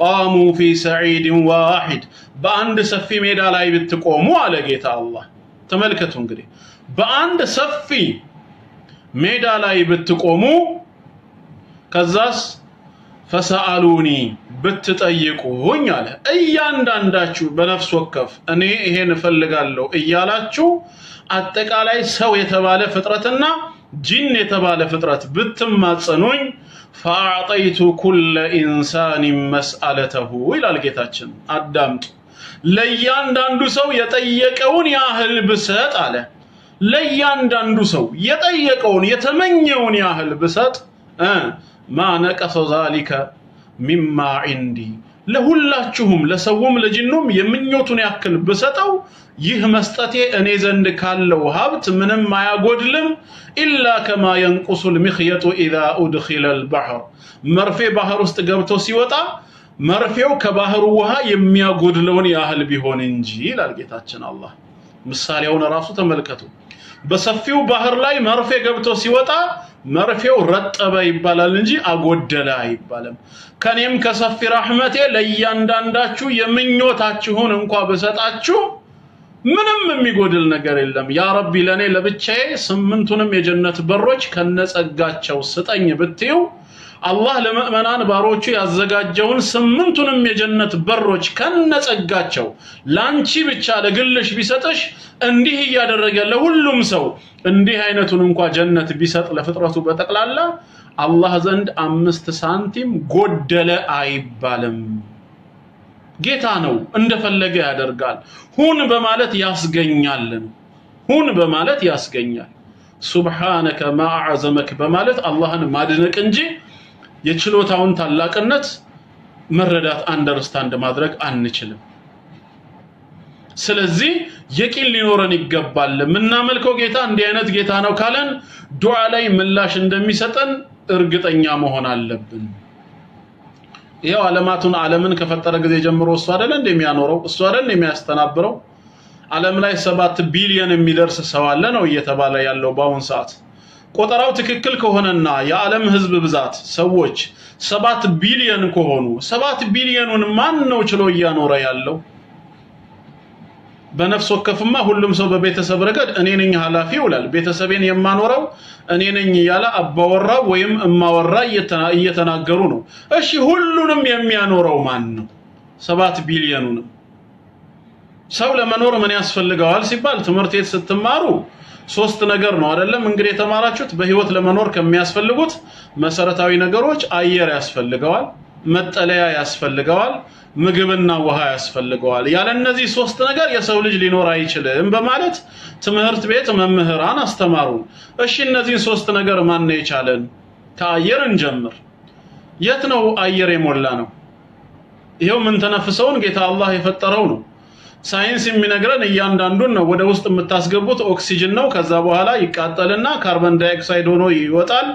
ቃሙ ፊ ሰዒድ ዋሂድ በአንድ ሰፊ ሜዳ ላይ ብትቆሙ አለ ጌታ አላህ። ተመልከቱ እንግዲህ በአንድ ሰፊ ሜዳ ላይ ብትቆሙ ከዛስ ፈሰአሉኒ ብትጠይቁኝ አለ እያንዳንዳችሁ በነፍስ ወከፍ እኔ ይሄን እፈልጋለሁ እያላችሁ አጠቃላይ ሰው የተባለ ፍጥረትና ጂን የተባለ ፍጥረት ብትማጸኑኝ ፈአዕጠይቱ ኩለ ኢንሳን መስአለተሁ ይላል ጌታችን። አዳምጡ ለእያንዳንዱ ሰው የጠየቀውን ያህል ብሰጥ አለ ለእያንዳንዱ ሰው የጠየቀውን የተመኘውን ያህል ብሰጥ ማ ነቀሰ ዛሊከ ሚማ ዒንዲ ለሁላችሁም ለሰውም ለጂኑም የምኞቱን ያክል ብሰጠው ይህ መስጠቴ እኔ ዘንድ ካለው ሀብት ምንም አያጎድልም። ኢላ ከማ ينقص المخيط اذا ادخل البحر መርፌ ባህር ውስጥ ገብቶ ሲወጣ መርፌው ከባህሩ ውሃ የሚያጎድለውን ያህል ቢሆን እንጂ ይላል ጌታችን አላህ። ምሳሌውን ራሱ ተመልከቱ። በሰፊው ባህር ላይ መርፌ ገብቶ ሲወጣ መርፌው ረጠበ ይባላል እንጂ አጎደለ አይባልም። ከኔም ከሰፊ ረህመቴ ለእያንዳንዳችሁ የምኞታችሁን እንኳን በሰጣችሁ ምንም የሚጎድል ነገር የለም። ያ ረቢ ለኔ ለብቻዬ 8ቱንም የጀነት በሮች ከነጸጋቸው ስጠኝ ብትዩ አላህ ለሙእሚናን ባሮቹ ያዘጋጀውን 8ቱንም የጀነት በሮች ከነጸጋቸው ላንቺ ብቻ ለግልሽ ቢሰጥሽ እንዲህ ያደረገ ለሁሉም ሰው እንዲህ አይነቱን እንኳን ጀነት ቢሰጥ ለፍጥረቱ በጠቅላላ አላህ ዘንድ 5 ሳንቲም ጎደለ አይባልም። ጌታ ነው እንደፈለገ ያደርጋል። ሁን በማለት ያስገኛል። ሁን በማለት ያስገኛል። ሱብሃነከ ማ አዕዘመክ በማለት አላህን ማድነቅ እንጂ የችሎታውን ታላቅነት መረዳት አንደርስታንድ ማድረግ አንችልም። ስለዚህ የቂን ሊኖረን ይገባል ምናመልከው ጌታ እንዲህ አይነት ጌታ ነው ካለን ዱዓ ላይ ምላሽ እንደሚሰጠን እርግጠኛ መሆን አለብን ይሄው ዓለምን ከፈጠረ ጊዜ ጀምሮ እሱ አይደል እንደሚያኖረው እሱ አይደል እንደሚያስተናብረው ዓለም ላይ 7 ቢሊዮን የሚደርስ ሰው አለ ነው እየተባለ ያለው ባሁን ሰዓት ቆጠራው ትክክል ከሆነና የዓለም ህዝብ ብዛት ሰዎች 7 ቢሊዮን ከሆኑ 7 ቢሊዮኑን ማን ነው ችሎ ያኖረ ያለው በነፍስ ወከፍማ ሁሉም ሰው በቤተሰብ ረገድ እኔ ነኝ ሐላፊ ይውላል ቤተሰቤን የማኖረው እኔ ነኝ ያለ አባወራ ወይም እማወራ እየተናገሩ ነው እሺ ሁሉንም የሚያኖረው ማን ነው 7 ቢሊዮኑን ሰው ለመኖር ምን ያስፈልጋል ሲባል ትምህርት ቤት ስትማሩ 3 ነገር ነው አይደለም እንግዲህ የተማራችሁት በህይወት ለመኖር ከሚያስፈልጉት መሰረታዊ ነገሮች አየር ያስፈልጋል መጠለያ ያስፈልጋል ምግብና ውሃ ያስፈልጋል ያለ እነዚህ 3 ነገር የሰው ልጅ ሊኖር አይችልም በማለት ትምህርት ቤት መምህራን አስተማሩ እሺ እነዚህ 3 ነገር ማን ነው የቻለን ከአየር እንጀምር የት ነው አየር የሞላ ነው ይሄው ምን ተነፍሰውን ጌታ አላህ የፈጠረው ነው ሳይንስ የሚነግረን እያንዳንዱን ነው ወደ ውስጥ የምታስገቡት ኦክሲጅን ነው ከዛ በኋላ ይቃጠልና ካርቦን ዳይኦክሳይድ ሆኖ ይወጣል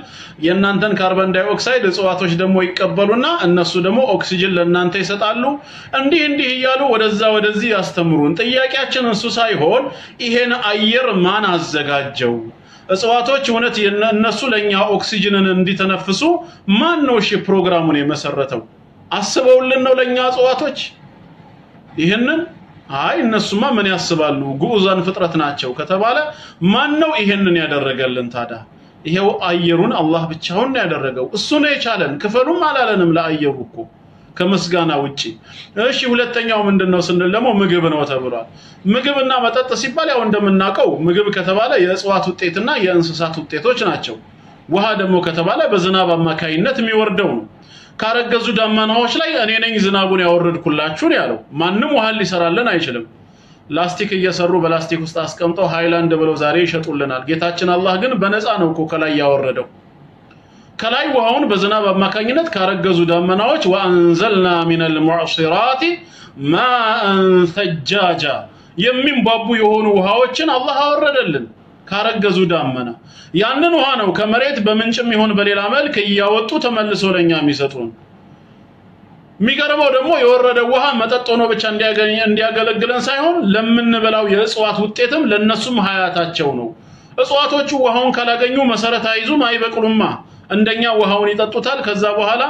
የእናንተን ካርቦን ዳይኦክሳይድ እጽዋቶች ደግሞ ይቀበሉና እነሱ ደግሞ ኦክሲጅን ለእናንተ ይሰጣሉ እንዲህ እያሉ ወደዚህ ያስተምሩን ጥያቄያችን እሱ ሳይሆን ይሄን አየር ማን አዘጋጀው እጽዋቶች እውነት እነሱ ለኛ ኦክሲጅንን እንዲተነፍሱ ማን ነው እሺ ፕሮግራሙን የመሰረተው አስበውልን ነው ለኛ እጽዋቶች ይሄንን አይ እነሱማ ምን ያስባሉ ጉኡዛን ፍጥረት ናቸው ከተባለ ማን ነው ይሄንን ያደረገልን ታዲያ ይሄው አየሩን አላህ ብቻውን ያደረገው እሱ ነው የቻለን ክፈሉም አላለንም ለአየሩ እኮ ከመስጋና ውጪ እሺ ሁለተኛው ምንድነው ስንል ደግሞ ምግብ ነው ተብሏል ምግብና መጠጥ ሲባል ያው እንደምናቀው ምግብ ከተባለ የእጽዋት ውጤትና የእንስሳት ውጤቶች ናቸው ውሃ ደግሞ ከተባለ በዝናብ አማካይነት የሚወርደው ነው ካረገዙ ዳመናዎች ላይ እኔ ነኝ ዝናቡን ያወርድኩላችሁ ያለው ማንንም ውሃ ሊሰራልን አይችልም ላስቲክ እየሰሩ በላስቲክ ውስጥ አስቀምጠው ሃይላንድ ብለው ዛሬ ይሸጡልናል ጌታችን አላህ ግን በነፃ ነው እኮ ከላይ ያወረደው ከላይ ውሃውን በዝናብ አማካኝነት ካረገዙ ዳመናዎች ወአንዘልና ሚነል ሙዕሲራት ማአን ሰጃጃ የሚንባቡ የሆኑ ውሃዎችን አላህ አወረደልን ካረገዙ ዳመና ያንን ውሃ ነው ከመሬት በምንጭም ይሁን በሌላ መልክ ያወጡ ተመልሶ ለኛ የሚሰጡን የሚገርመው ደግሞ የወረደው ውሃ መጠጥ ሆኖ ብቻ እንዲያገለግለን ሳይሆን ለምንበላው የእጽዋት ውጤትም ለነሱም ሀያታቸው ነው እጽዋቶቹ ውሃውን ካላገኙ መሰረት አይዙም አይበቅሉማ እንደኛ ውሃውን ይጠጡታል ከዛ በኋላ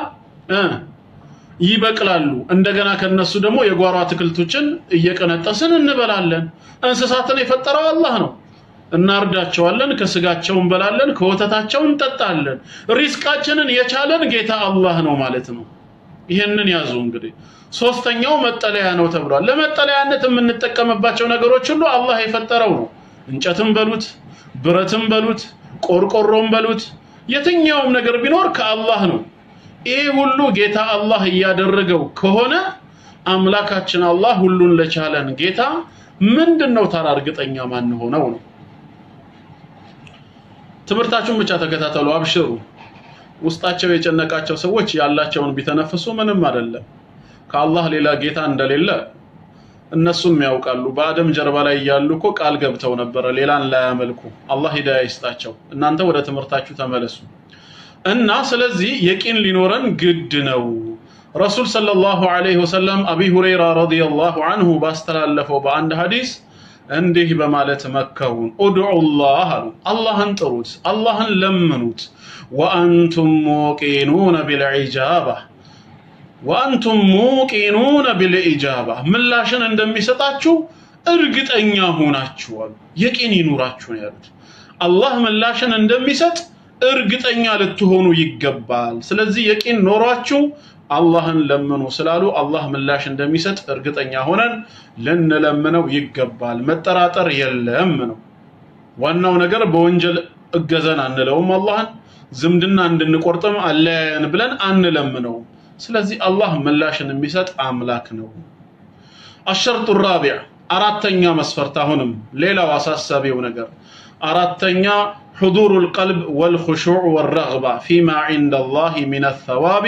ይበቅላሉ እንደገና ከነሱ ደግሞ የጓሮ አትክልቶችን እየቀነጠስን እንበላለን እንስሳትን የፈጠረው አላህ ነው እናርዳቸዋለን ከስጋቸው እንበላለን ከወተታቸው እንጠጣለን ሪስቃችንን የቻለን ጌታ አላህ ነው ማለት ነው ይሄንን ያዙ እንግዲህ ሶስተኛው መጠለያ ነው ተብሏል ለመጠለያነት የምንጠቀምባቸው ነገሮች ሁሉ አላህ የፈጠረው ነው እንጨትም በሉት ብረትም በሉት ቆርቆሮም በሉት የትኛውም ነገር ቢኖር ከአላህ ነው ይሄ ሁሉ ጌታ አላህ ያደረገው ከሆነ አምላካችን አላህ ሁሉን ለቻለን ጌታ ምንድነው ታርግጠኛ ማን ሆነው ነው ትምርታችሁን ብቻ ተከታተሉ አብሽሩ ውስጣቸው የጨነቃቸው ሰዎች ያላቸውን ቢተነፍሱ ምንም አይደለም ከአላህ ሌላ ጌታ እንደሌለ እነሱም ያውቃሉ በአደም ጀርባ ላይ ያሉኮ ቃል ገብተው ነበር ሌላን ላይ ያመልኩ አላህ ሂዳያ ይስጣቸው እናንተ ወደ ትምርታችሁ ተመለሱ እና ስለዚህ የቂን ሊኖረን ግድ ነው ረሱል ሰለላሁ ዐለይሂ ወሰለም አቢ ሁረይራ ረዲየላሁ ዐንሁ ባስተላለፈው በአንድ ሐዲስ እንዲህ በማለት መከሩን ኡድዑላህ አላህን ጥሩት አላህን ለምኑት ወአንቱም ሙቂኑነ ቢልኢጃባ ምላሽን እንደሚሰጣችሁ እርግጠኛ ሆናችሁ የቂን ይኑራችሁ ያሉት አላህ ምላሽን እንደሚሰጥ እርግጠኛ ልትሆኑ ይገባል ስለዚህ የቂን ኖራችሁ አላህን ለምኑ ስላሉ አላህ ምላሽ እንደሚሰጥ እርግጠኛ ሆነን ለነለምነው ይገባል መጠራጠር የለም ነው ዋናው ነገር በወንጀል እገዘን አንለውም አላህን ዝምድና እንድንቆርጥም አለያን ብለን አንለምነው ስለዚህ አላህ ምላሽን የሚሰጥ አምላክ ነው الشرط الرابع አራተኛ መስፈርት አሁንም ሌላው አሳሳቢው ነገር አራተኛ حضور القلب والخشوع والرغبة فيما عند الله من الثواب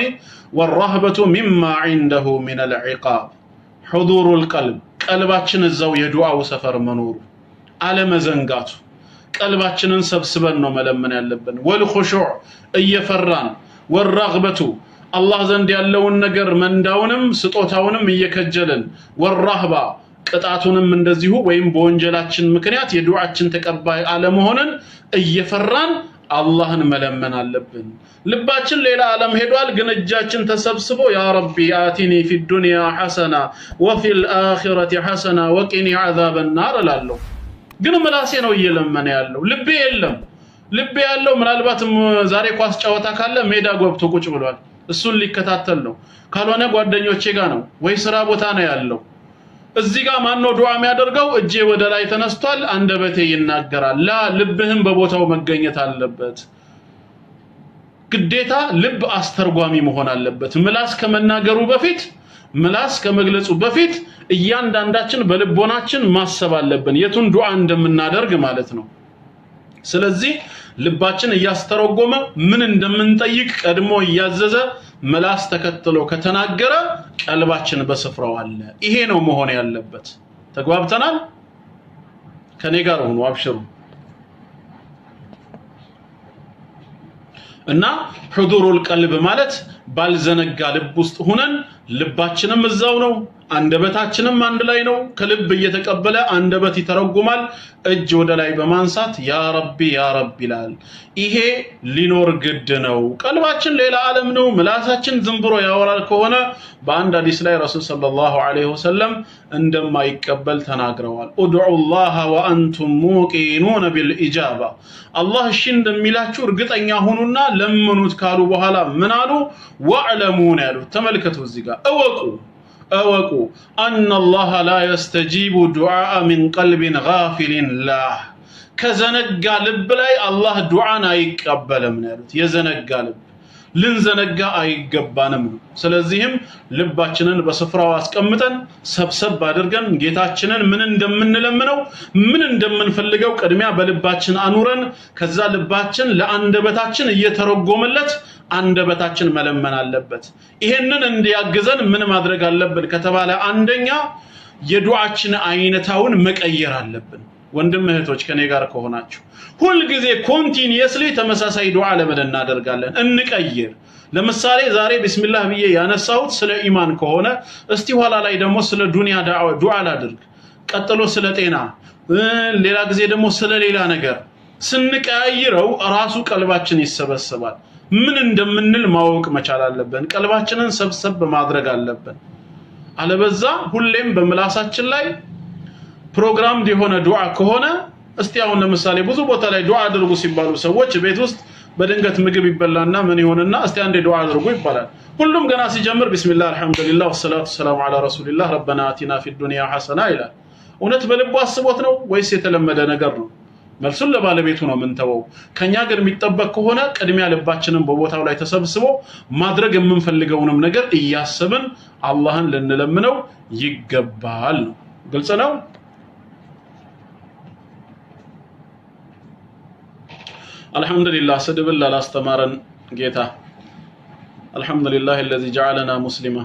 والرهبة مما عنده من العقاب حضور القلب ቀልባችን እዛው የዱዓው ሰፈር መኖሩ አለመዘንጋቱ ቀልባችንን ሰብስበን ነው መለመን ያለብን ወልኹሹዕ እየፈራን ወራግበቱ አላህ ዘንድ ያለውን ነገር መንዳውንም ስጦታውንም እየከጀለን ወራህባ ቅጣቱንም እንደዚሁ ወይም በወንጀላችን ምክንያት የዱዓችን ተቀባይ አለመሆንን እየፈራን አላህን መለመን አለብን ልባችን ሌላ ዓለም ሄዷል ግን እጃችን ተሰብስቦ ያ ረቢ አቲኒ ፊ ዱንያ ሐሰና ወፊል አኺረቲ ሐሰና ወቂኒ ዐዛበን ናር እላለሁ ግን ምላሴ ነው እየለመነ ያለው ልቤ የለም ልቤ ያለው ምናልባት ዛሬ ኳስ ጨዋታ ካለ ሜዳ ገብቶ ቁጭ ብሏል እሱን ሊከታተል ነው ካልሆነ ጓደኞቼ ጋር ነው ወይ ስራ ቦታ ነው ያለው እዚህ ጋር ማን ነው ዱዓ የሚያደርገው እጄ ወደ ላይ ተነስቷል አንደበቴ ይናገራል ላ ልብህም በቦታው መገኘት አለበት ግዴታ ልብ አስተርጓሚ መሆን አለበት ምላስ ከመናገሩ በፊት ምላስ ከመግለጹ በፊት እያንዳንዳችን በልቦናችን ማሰብ አለብን የቱን ዱዓ እንደምናደርግ ማለት ነው ስለዚህ ልባችን እያስተረጎመ ምን እንደምንጠይቅ ቀድሞ እያዘዘ ምላስ ተከትሎ ከተናገረ ቀልባችን በስፍራው አለ ይሄ ነው መሆን ያለበት ተግባብተናል ከኔ ጋር ሆኖ አብሽሩ እና ሁዱሩል ቀልብ ማለት ባልዘነጋ ልብ ውስጥ ሆነን ልባችንም እዛው ነው አንደበታችንም አንድ ላይ ነው ከልብ እየተቀበለ አንደበት ይተረጉማል እጅ ወደ ላይ በማንሳት ያ ረቢ ይላል ይሄ ሊኖር ግድ ነው ቀልባችን ሌላ ዓለም ነው ምላሳችን ዝምብሮ ያወራል ከሆነ በአንድ ሐዲስ ላይ ረሱል ሰለላሁ ዐለይሂ ወሰለም እንደማይቀበል ተናግረዋል ኡድዑላህ ወአንቱም ሙቂኑን ቢልኢጃባ አላህ እሺ እንደሚላችሁ እርግጠኛ ሁኑና ለምኑት ካሉ በኋላ ምን አሉ ወዕለሙን ያሉት ተመልከቱ እዚህ ጋር እወቁ أن الله لا يستجيب دعاء من قلب غافل له ከዘነጋ ልብ ላይ አላህ ዱዓን አይቀበልም ነው ያሉት የዘነጋ ልብ ልንዘነጋ አይገባንም ስለዚህም ልባችንን በስፍራው አስቀምጠን ሰብሰብ አድርገን ጌታችንን ምን እንደምንለምነው ምን እንደምንፈልገው ቅድሚያ በልባችን አኑረን ከዛ ልባችን ለአንደበታችን እየተረጎመለት አንደበታችን መለመን አለበት ይሄንን እንዲያግዘን ምን ማድረግ አለብን ከተባለ አንደኛ የዱዓችን አይነታውን መቀየር አለብን ወንድም እህቶች ከኔ ጋር ከሆናችሁ ሁሉ ጊዜ ኮንቲኒየስሊ ተመሳሳይ ዱዓ ለምን እናደርጋለን እንቀይር ለምሳሌ ዛሬ ቢስሚላህ ብዬ ያነሳሁት ስለ ኢማን ከሆነ እስቲ ኋላ ላይ ደግሞ ስለ ዱንያ ዱዓ ላድርግ ቀጥሎ ስለ ጤና ሌላ ጊዜ ደግሞ ስለ ሌላ ነገር ስንቀያይረው ራሱ ቀልባችን ይሰበሰባል ምን እንደምንል ማወቅ መቻል አለብን ቀልባችንን ሰብሰብ ማድረግ አለብን አለበዛ ሁሌም በምላሳችን ላይ ፕሮግራም የሆነ ዱዓ ከሆነ እስቲ አሁን ለምሳሌ ብዙ ቦታ ላይ ዱዓ አድርጉ ሲባሉ ሰዎች ቤት ውስጥ በድንገት ምግብ ይበላና ምን ይሆንና እስቲ አንዴ ዱዓ አድርጉ ይባላል ሁሉም ገና ሲጀምር ቢስሚላህ አልহামዱሊላህ ወሰላቱ ሰላሙ ዐላ ረሱሊላህ ረበና አቲና ፊ ዱንያ ሐሰና ይላል እውነት በልቡ አስቦት ነው ወይስ የተለመደ ነገር ነው መልሱን ለባለቤቱ ነው ምንተወው ከኛ ግን የሚጠበቅ ከሆነ ቅድሚያ ልባችንን በቦታው ላይ ተሰብስቦ ማድረግ የምንፈልገውንም ነገር እያሰብን አላህን ልንለምነው ይገባል ነው ግልጽ ነው አልহামዱሊላህ ሰድብል ላስተማረን ጌታ አልহামዱሊላህ الذي جعلنا مسلما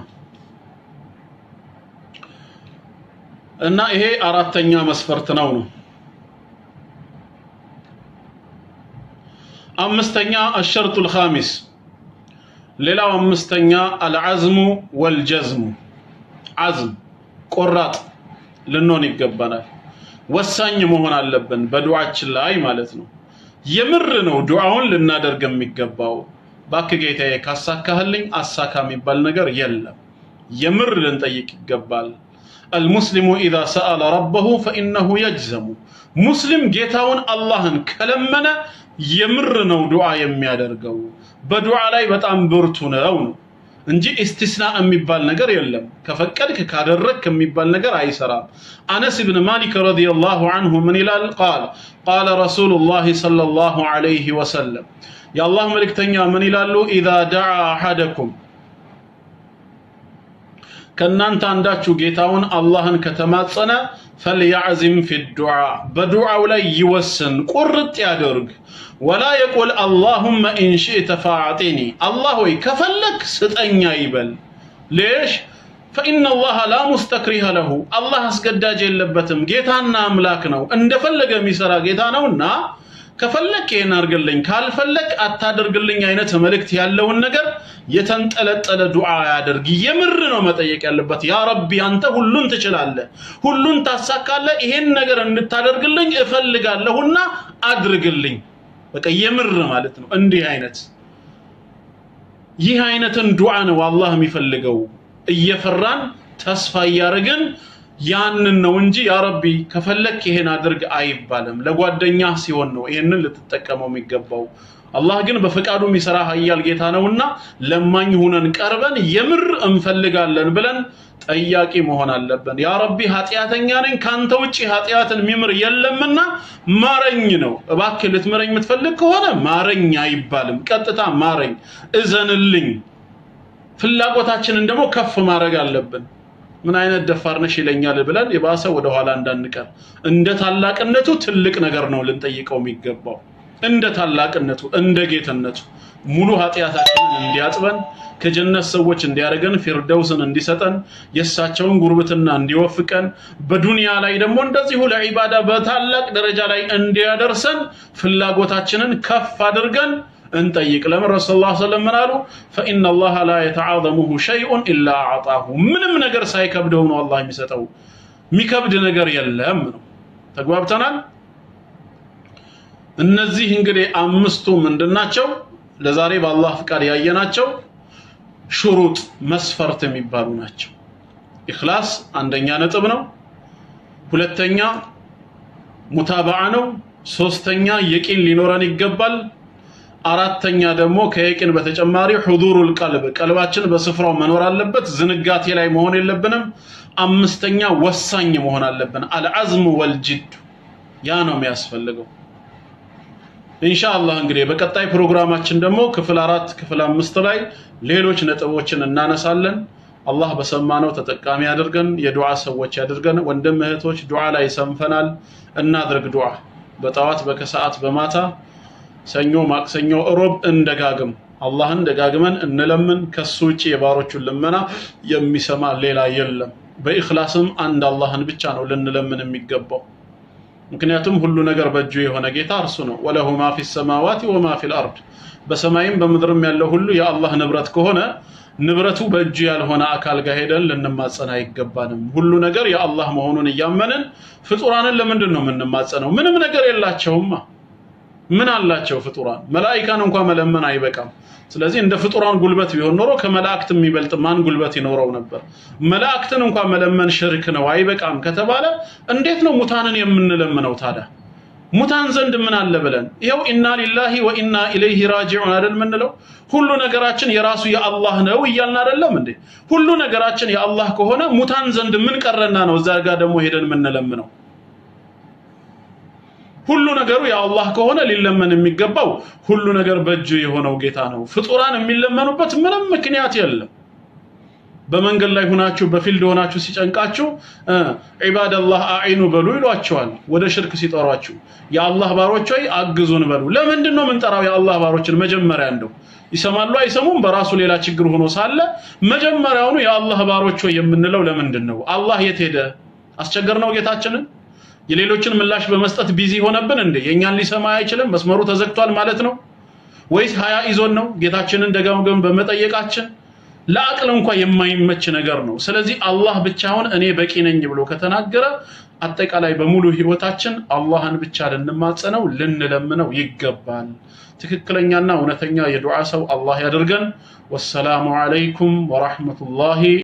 እና ይሄ አራተኛ መስፈርት ነው አምስተኛ الشرط الخامس ሌላው አምስተኛ العزم والجزم عزم ቆራጥ ልንሆን ይገባናል ወሳኝ መሆን አለብን በዱዓችን ላይ ማለት ነው የምር ነው ዱዓውን ልናደርግ የሚገባው ባክ ጌታዬ ካሳካህልኝ አሳካ የሚባል ነገር የለም የምር ልንጠይቅ ይገባል المسلم إذا سأل ربه فإنه يجزم مسلم ጌታውን አላህን ከለመነ የምር ነው ዱዓ የሚያደርገው በዱዓ ላይ በጣም ብርቱ ነው እንጂ ኢስቲስና የሚባል ነገር የለም ከፈቀድክ ካደረክ የሚባል ነገር አይሰራም አነስ ኢብኑ ማሊክ ረዲየላሁ ዐንሁ ምን ይላል قال رسول الله صلى الله عليه وسلم يا الله መልእክተኛ ምን ይላሉ اذا دعا احدكم ከናንተ አንዳችሁ ጌታውን አላህን ከተማጸነ فليعزم في الدعاء بدعاء ላይ ይወስን ቁርጥ ያደርግ ولا يقول اللهم ان شئت فاعطني الله ሆይ ከፈለክ ስጠኛ ይበል ليش فإن الله لا مستكره له الله አስገዳጅ የለበትም ጌታና አምላክ ነው እንደፈለገ የሚሰራ ጌታ ነውና ከፈለክ ይሄን አድርግልኝ ካልፈለክ አታድርግልኝ አይነት መልእክት ያለውን ነገር የተንጠለጠለ ዱዓ ያደርግ የምር ነው መጠየቅ ያለበት ያ ረቢ አንተ ሁሉን ትችላለህ ሁሉን ታሳካለህ ይሄን ነገር እንድታደርግልኝ እፈልጋለሁና አድርግልኝ በቃ የምር ማለት ነው እንዲህ አይነት ይህ አይነትን ዱዓ ነው አላህ የሚፈልገው እየፈራን ተስፋ ያረጋን ያንን ነው እንጂ ያ ረቢ ከፈለክ ይሄን አድርግ አይባልም ለጓደኛ ሲሆን ነው ይሄንን ልትጠቀመው የሚገባው አላህ ግን በፈቃዱ የሚሰራ ኃያል ጌታ ነውና ለማኝ ሆነን ቀርበን የምር እንፈልጋለን ብለን ጠያቂ መሆን አለብን ያ ረቢ ኃጢያተኛ ነኝ ካንተ ውጪ ኃጢያትን ሚምር የለምና ማረኝ ነው እባክህ ልትመረኝ የምትፈልግ ከሆነ ማረኝ አይባልም ቀጥታ ማረኝ እዘንልኝ ፍላጎታችንን ደግሞ ከፍ ማድረግ አለብን ምን አይነት ደፋር ነሽ ይለኛል ብለን የባሰ ወደ ኋላ እንዳንቀር እንደ ታላቅነቱ ትልቅ ነገር ነው ልንጠይቀው የሚገባው እንደ ታላቅነቱ እንደ ጌትነቱ ሙሉ ኃጢያታችንን እንዲያጥበን ከጀነት ሰዎች እንዲያረገን ፊርደውስን እንዲሰጠን የሳቸውን ጉርብትና እንዲወፍቀን በዱንያ ላይ ደግሞ እንደዚሁ ለዒባዳ በታላቅ ደረጃ ላይ እንዲያደርሰን ፍላጎታችንን ከፍ አድርገን እንጠይቅ ለምን ረሱላህ ሰለላሁ ዐለይሂ ወሰለም አሉ فإن الله لا يتعاظمه شيء إلا أعطاه ምንም ነገር ሳይከብደው ነው አላህ የሚሰጠው የሚከብድ ነገር የለም ነው ተግባብተናል እነዚህ እንግዲህ አምስቱ ምንድናቸው ለዛሬ በአላህ ፍቃድ ያየናቸው ሹሩጥ መስፈርት የሚባሉ ናቸው ኢኽላስ አንደኛ ነጥብ ነው ሁለተኛ ሙታባዓ ነው ሶስተኛ የቂን ሊኖረን ይገባል አራተኛ ደግሞ ከየቂን በተጨማሪ ሁዱሩል ቀልብ ቀልባችን በስፍራው መኖር አለበት ዝንጋቴ ላይ መሆን የለብንም አምስተኛ ወሳኝ መሆን አለብን አልዓዝም ወልጅድ ያ ነው የሚያስፈልገው ኢንሻአላህ እንግዲህ በቀጣይ ፕሮግራማችን ደግሞ ክፍል 4 ክፍል 5 ላይ ሌሎች ነጥቦችን እናነሳለን አላህ በሰማነው ተጠቃሚ ያድርገን የዱዓ ሰዎች ያድርገን ወንድም እህቶች ዱዓ ላይ ሰንፈናል እናድርግ ዱዓ በጠዋት በከሰዓት በማታ ሰኞ ማክሰኞ ሮብ እንደጋግም አላህን ደጋግመን እንለምን ከሱ ውጪ የባሮቹን ልመና የሚሰማ ሌላ የለም በኢኽላስም አንድ አላህን ብቻ ነው ልንለምን የሚገባው ምክንያቱም ሁሉ ነገር በእጁ የሆነ ጌታ እርሱ ነው ወለሁ ማ ፊ السماوات وما في الارض በሰማይም በምድርም ያለው ሁሉ የአላህ ንብረት ከሆነ ንብረቱ በእጁ ያልሆነ አካል ጋር ሄደን ልንማጸን አይገባንም ሁሉ ነገር የአላህ መሆኑን ያመንን ፍጡራንን ለምንድን ነው የምንማጸነው ምንም ነገር የላቸውማ ምን አላቸው ፍጡራን መላእክታን እንኳን መለመን አይበቃም ስለዚህ እንደ ፍጡራን ጉልበት ቢሆን ኖሮ ከመላእክት የሚበልጥ ማን ጉልበት ይኖረው ነበር መላእክትን እንኳን መለመን ሽርክ ነው አይበቃም ከተባለ እንዴት ነው ሙታንን የምንለምነው ታዲያ ሙታን ዘንድ ምን አለ ብለን ይሄው ኢና ሊላሂ ወኢና ኢለይሂ ራጂዑን አይደል ምንለው ሁሉ ነገራችን የራሱ የአላህ ነው ይያልና አይደለም እንዴ ሁሉ ነገራችን የአላህ ከሆነ ሙታን ዘንድ ምን ቀረና ነው እዛ ጋር ደግሞ ሄደን ምንለምነው ሁሉ ነገሩ የአላህ ከሆነ ሊለመን የሚገባው ሁሉ ነገር በእጁ የሆነው ጌታ ነው ፍጡራን የሚለመኑበት ምንም ምክንያት የለም በመንገድ ላይ ሆናችሁ በፊልድ ሆናችሁ ሲጨንቃችሁ ኢባደላህ አዒኑ በሉ ይሏቸዋል ወደ ሽርክ ሲጠሯችሁ የአላህ ባሮች ሆይ አግዙን በሉ ለምንድን ነው ምንጠራው የአላህ ባሮችን መጀመሪያ እንደው ይሰማሉ አይሰሙም በራሱ ሌላ ችግር ሆኖ ሳለ መጀመሪያውኑ የአላህ ባሮች ሆይ የምንለው ለምንድን ነው አላህ የት ሄደ አስቸገርነው ጌታችንን የሌሎችን ምላሽ በመስጠት ቢዚ ሆነብን እንዴ የኛን ሊሰማ አይችልም መስመሩ ተዘግቷል ማለት ነው ወይስ ሀያ ይዞን ነው ጌታችንን ደጋግመን በመጠየቃችን ለአቅል እንኳን የማይመች ነገር ነው ስለዚህ አላህ ብቻውን እኔ በቂ ነኝ ብሎ ከተናገረ አጠቃላይ በሙሉ ህይወታችን አላህን ብቻ ልንማጸነው ልንለምነው ይገባል ትክክለኛና እውነተኛ የዱዓ ሰው አላህ ያድርገን ወሰላሙ አለይኩም ወራህመቱላሂ